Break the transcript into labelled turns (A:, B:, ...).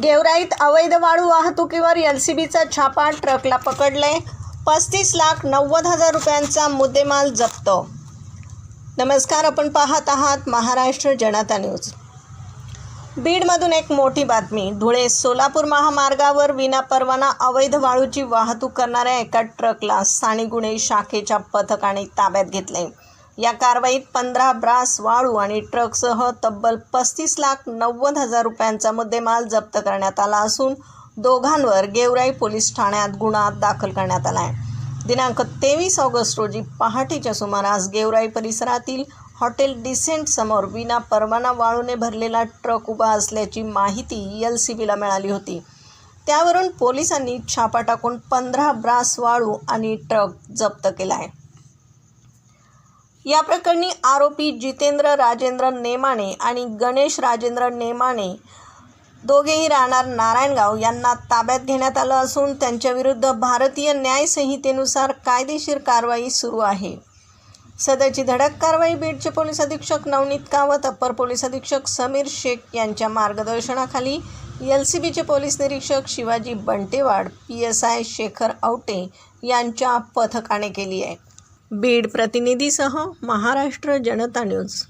A: गेवराईत अवैध वाळू वाहतुकीवर एलसीबीचा छापा, ट्रकला पकडले. 35,90,000 रुपयांचा मुद्देमाल जप्त. नमस्कार, आपण पाहत आहात महाराष्ट्र जनता न्यूज. बीडमधून एक मोठी बातमी. धुळे सोलापूर महामार्गावर विनापरवाना अवैध वाळूची वाहतूक करणाऱ्या एका ट्रकला स्थानिक गुन्हे शाखेच्या पथकाने ताब्यात घेतले. या कारवाईत 15 ब्रास वाळू आणि ट्रकसह तब्बल 35,90,000 रुपयांचा मुद्देमाल जप्त करण्यात आला असून दोघांवर गेवराई पोलीस ठाण्यात गुन्हा दाखल करण्यात आला आहे. दिनांक 23 ऑगस्ट रोजी पहाटेच्या सुमारास गेवराई परिसरातील हॉटेल डिसेंट समोर विनापरवाना वाळूने भरलेला ट्रक उभा असल्याची माहिती एलसीबीला मिळाली होती. त्यावरून पोलिसांनी छापा टाकून 15 ब्रास वाळू आणि ट्रक जप्त केला आहे. या प्रकरणी आरोपी जितेंद्र राजेंद्र नेमाणे आणि गणेश राजेंद्र नेमाणे दोघेही राहणार नारायणगाव यांना ताब्यात घेण्यात आलं असून त्यांच्याविरुद्ध भारतीय न्याय संहितेनुसार कायदेशीर कारवाई सुरू आहे. सदरची धडक कारवाई बीडचे पोलीस अधीक्षक नवनीत कावत, अप्पर पोलीस अधीक्षक समीर शेख यांच्या मार्गदर्शनाखाली एलसीबीचे पोलीस निरीक्षक शिवाजी बंटेवाड, PSI शेखर आवटे यांच्या पथकाने केली आहे. बीड प्रतिनिधीसह महाराष्ट्र जनता न्यूज.